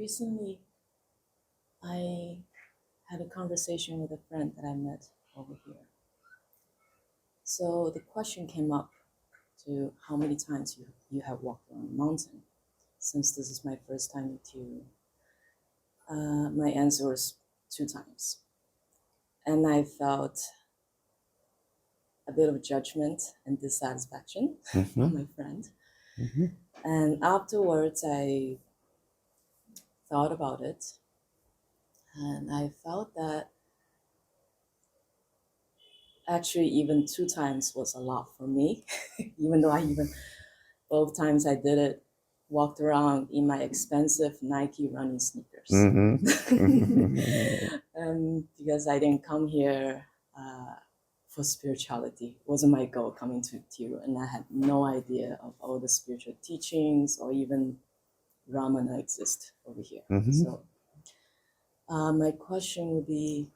recently I had a conversation with a friend that I met over here. So the question came up to how many times you have walked around the mountain. Since this is my first time with you, my answer was 2 times. And I felt a bit of judgment and dissatisfaction from my friend. And afterwards, I thought about it, and I felt that actually even 2 times was a lot for me, even though both times I did it, walked around in my expensive Nike running sneakers. Because I didn't come here for spirituality. It wasn't my goal coming to you, and I had no idea of all the spiritual teachings or even Ramana exist over here. So my question would be,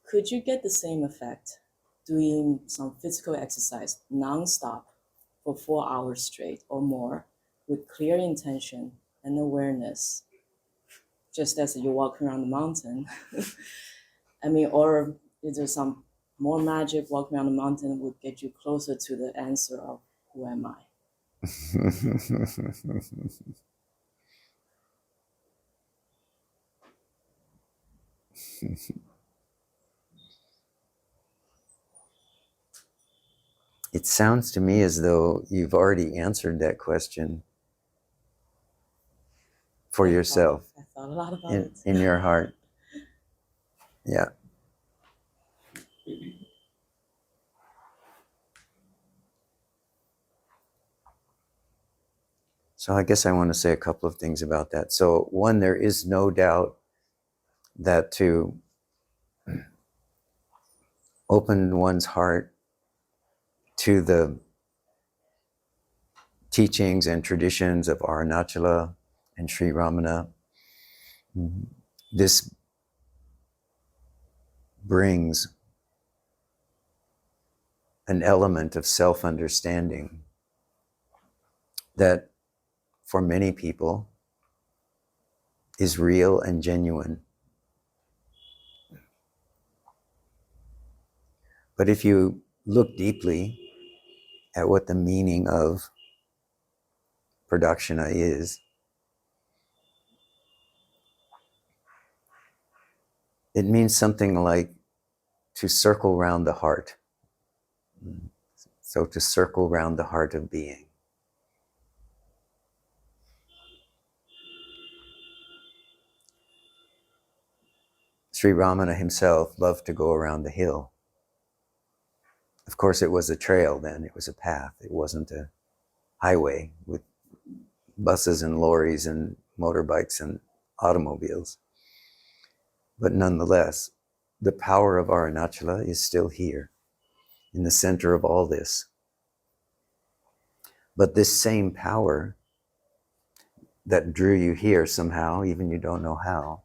could you get the same effect doing some physical exercise non-stop for 4 hours straight or more with clear intention and awareness, just as you walk around the mountain? I mean, or is there some more magic walking around the mountain would get you closer to the answer of who am I? It sounds to me as though you've already answered that question for yourself. I thought a lot about it. In your heart. Yeah. So I guess I want to say a couple of things about that. So one, there is no doubt that to open one's heart to the teachings and traditions of Arunachala and Sri Ramana, this brings an element of self-understanding that for many people is real and genuine. But if you look deeply at what the meaning of pradakshina is, it means something like to circle round the heart. So to circle round the heart of being. Sri Ramana himself loved to go around the hill. Of course, it was a trail then, it was a path. It wasn't a highway with buses and lorries and motorbikes and automobiles. But nonetheless, the power of Arunachala is still here, in the center of all this. But this same power that drew you here somehow, even you don't know how,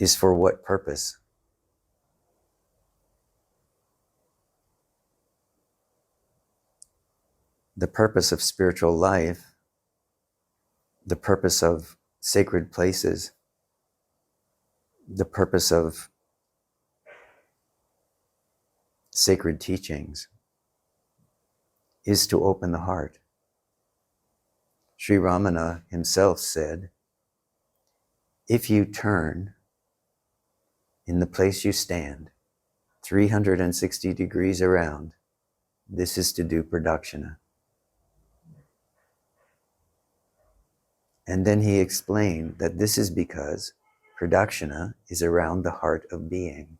is for what purpose? The purpose of spiritual life, the purpose of sacred places, the purpose of sacred teachings is to open the heart. Sri Ramana himself said, if you turn in the place you stand, 360 degrees around, this is to do pradakshina. And then he explained that this is because pradakshina is around the heart of being.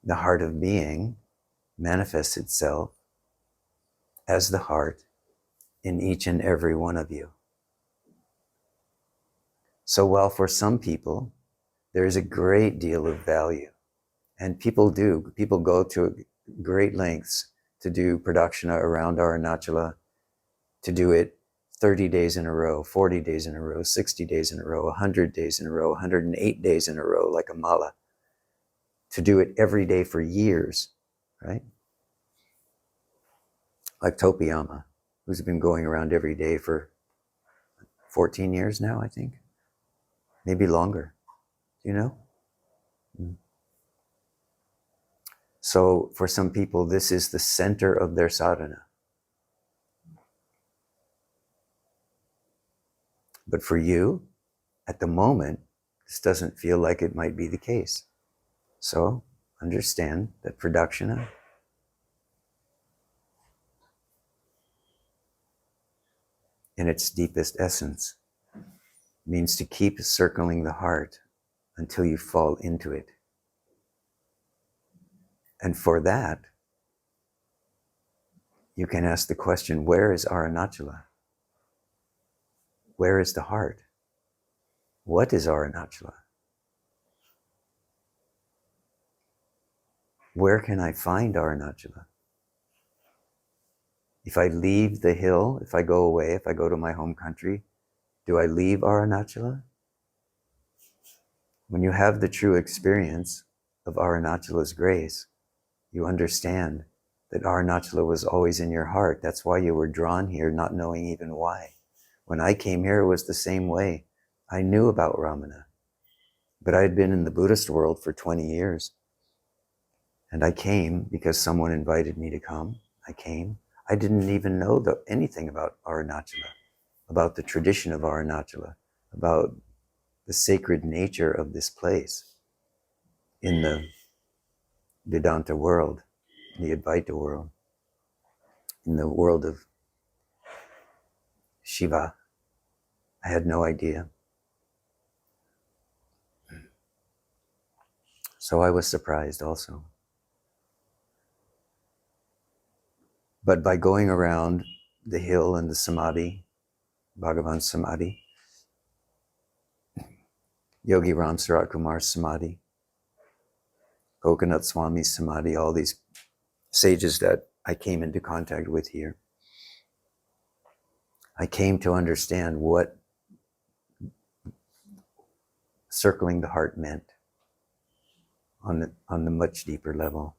The heart of being manifests itself as the heart in each and every one of you. So while for some people, there is a great deal of value, and people go to great lengths to do pradakshina around Arunachala, to do it 30 days in a row, 40 days in a row, 60 days in a row, 100 days in a row, 108 days in a row, like a mala, to do it every day for years, right? like Topiyama, who's been going around every day for 14 years now, I think. Maybe longer. Do you know? So for some people, this is the center of their sadhana. But for you, at the moment, this doesn't feel like it might be the case. So understand that pradakshina in its deepest essence means to keep circling the heart until you fall into it. And for that, you can ask the question, where is Arunachala? Where is the heart? What is Arunachala? Where can I find Arunachala? If I leave the hill, if I go away, if I go to my home country, do I leave Arunachala? When you have the true experience of Arunachala's grace, you understand that Arunachala was always in your heart. That's why you were drawn here, not knowing even why. When I came here, it was the same way. I knew about Ramana, but I had been in the Buddhist world for 20 years. And I came because someone invited me to come. I came. I didn't even know anything about Arunachala, about the tradition of Arunachala, about the sacred nature of this place in the Vedanta world, the Advaita world, in the world of Shiva. I had no idea. So I was surprised also. But by going around the hill and the samadhi, Bhagavan Samadhi, Yogi Ram Sarat Kumar's Samadhi, Coconut Swami's Samadhi, all these sages that I came into contact with here, I came to understand what circling the heart meant on the much deeper level.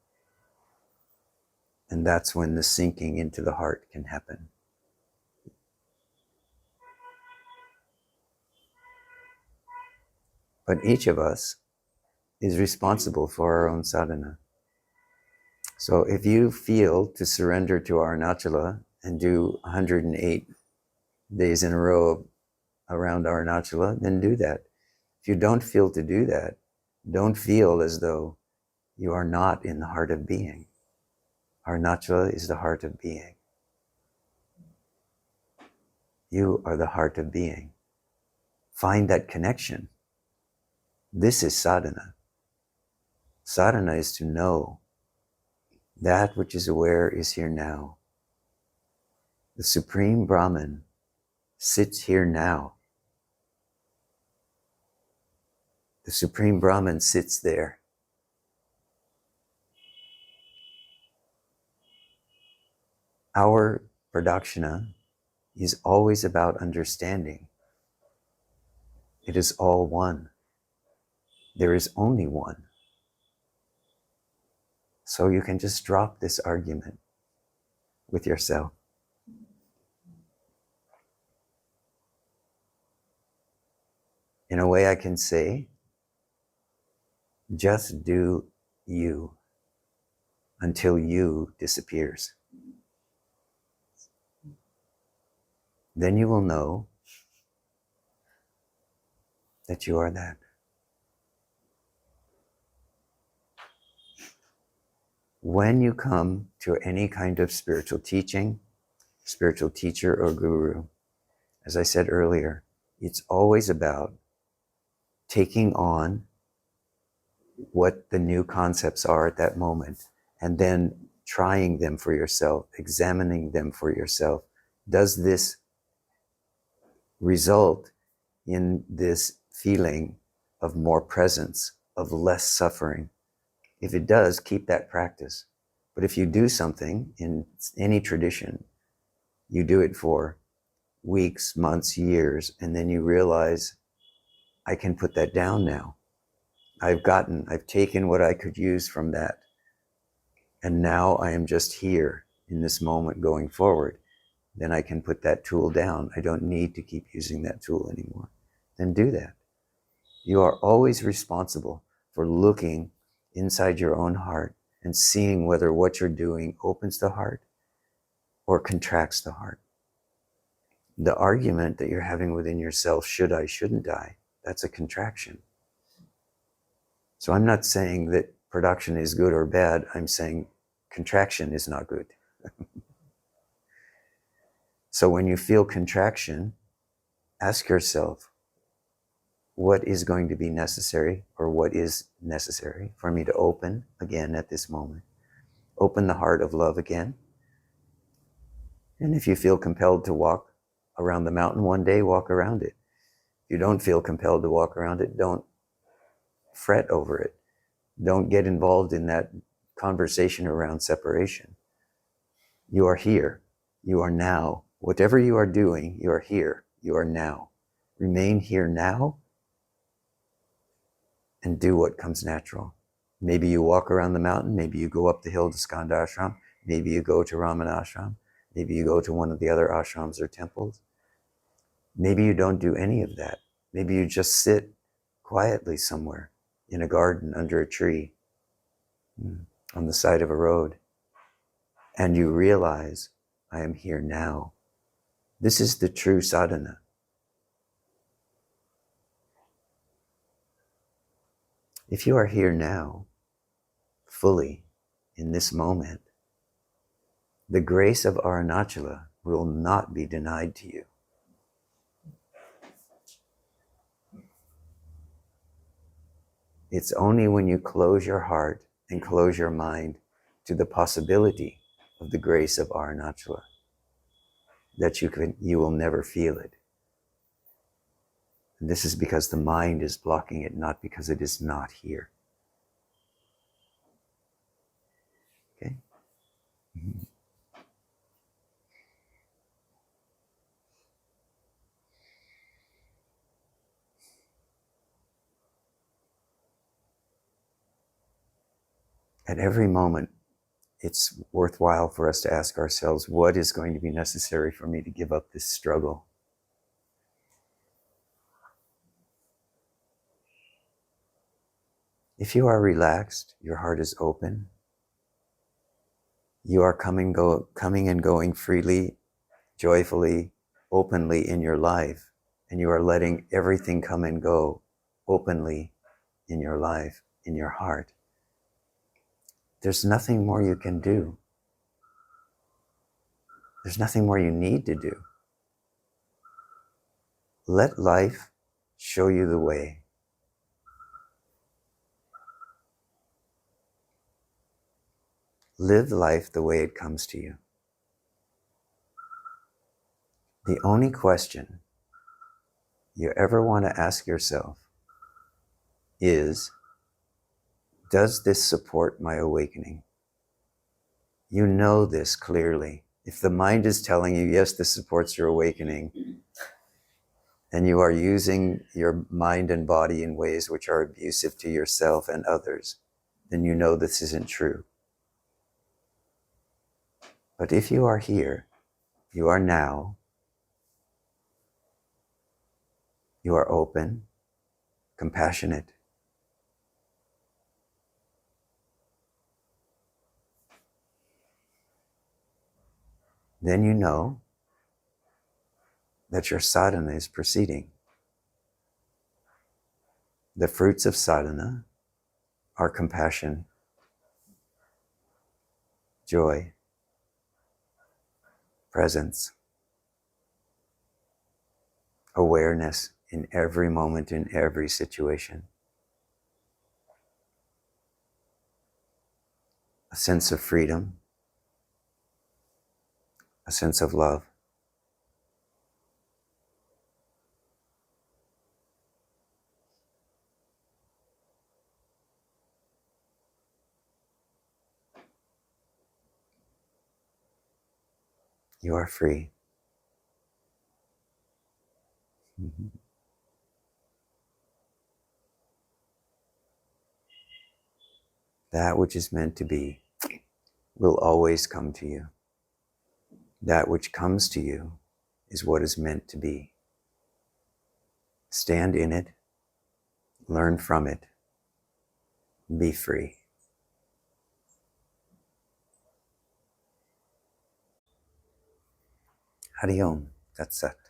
And that's when the sinking into the heart can happen. But each of us is responsible for our own sadhana. So if you feel to surrender to Arunachala and do 108 days in a row around Arunachala, then do that. If you don't feel to do that, don't feel as though you are not in the heart of being. Arunachala is the heart of being. You are the heart of being. Find that connection. This is sadhana. Sadhana is to know that which is aware is here now. The Supreme Brahman sits here now. The Supreme Brahman sits there. Our pradakshina is always about understanding. It is all one. There is only one. So you can just drop this argument with yourself. In a way I can say, just do you until you disappears. Then you will know that you are that. When you come to any kind of spiritual teaching, spiritual teacher or guru, as I said earlier, it's always about taking on what the new concepts are at that moment and then trying them for yourself, examining them for yourself. Does this result in this feeling of more presence, of less suffering? If it does, keep that practice. But if you do something in any tradition, you do it for weeks, months, years, and then you realize, I can put that down now. I've taken what I could use from that. And now I am just here in this moment going forward, then I can put that tool down. I don't need to keep using that tool anymore. Then do that. You are always responsible for looking inside your own heart and seeing whether what you're doing opens the heart or contracts the heart. The argument that you're having within yourself, should I, shouldn't I, that's a contraction. So I'm not saying that production is good or bad. I'm saying contraction is not good. So when you feel contraction, ask yourself, what is going to be necessary, or what is necessary for me to open again at this moment? Open the heart of love again. And if you feel compelled to walk around the mountain one day, walk around it. If you don't feel compelled to walk around it, don't fret over it. Don't get involved in that conversation around separation. You are here. You are now. Whatever you are doing, you are here. You are now. Remain here now and do what comes natural. Maybe you walk around the mountain. Maybe you go up the hill to Skanda Ashram. Maybe you go to Ramana Ashram. Maybe you go to one of the other ashrams or temples. Maybe you don't do any of that. Maybe you just sit quietly somewhere in a garden under a tree on the side of a road, and you realize, I am here now. This is the true sadhana. If you are here now, fully, in this moment, the grace of Arunachala will not be denied to you. It's only when you close your heart and close your mind to the possibility of the grace of Arunachala that you will never feel it. And this is because the mind is blocking it, not because it is not here. Okay? Mm-hmm. At every moment, it's worthwhile for us to ask ourselves, what is going to be necessary for me to give up this struggle? If you are relaxed, your heart is open, you are coming and going freely, joyfully, openly in your life, and you are letting everything come and go openly in your life, in your heart, there's nothing more you can do. There's nothing more you need to do. Let life show you the way. Live life the way it comes to you. The only question you ever want to ask yourself is, does this support my awakening? You know this clearly. If the mind is telling you, yes, this supports your awakening, and you are using your mind and body in ways which are abusive to yourself and others, then you know this isn't true. But if you are here, you are now, you are open, compassionate, then you know that your sadhana is proceeding. The fruits of sadhana are compassion, joy, presence, awareness in every moment, in every situation, a sense of freedom, a sense of love. You are free. Mm-hmm. That which is meant to be will always come to you. That which comes to you is what is meant to be. Stand in it, learn from it, be free. Hari Om. Tat Sat.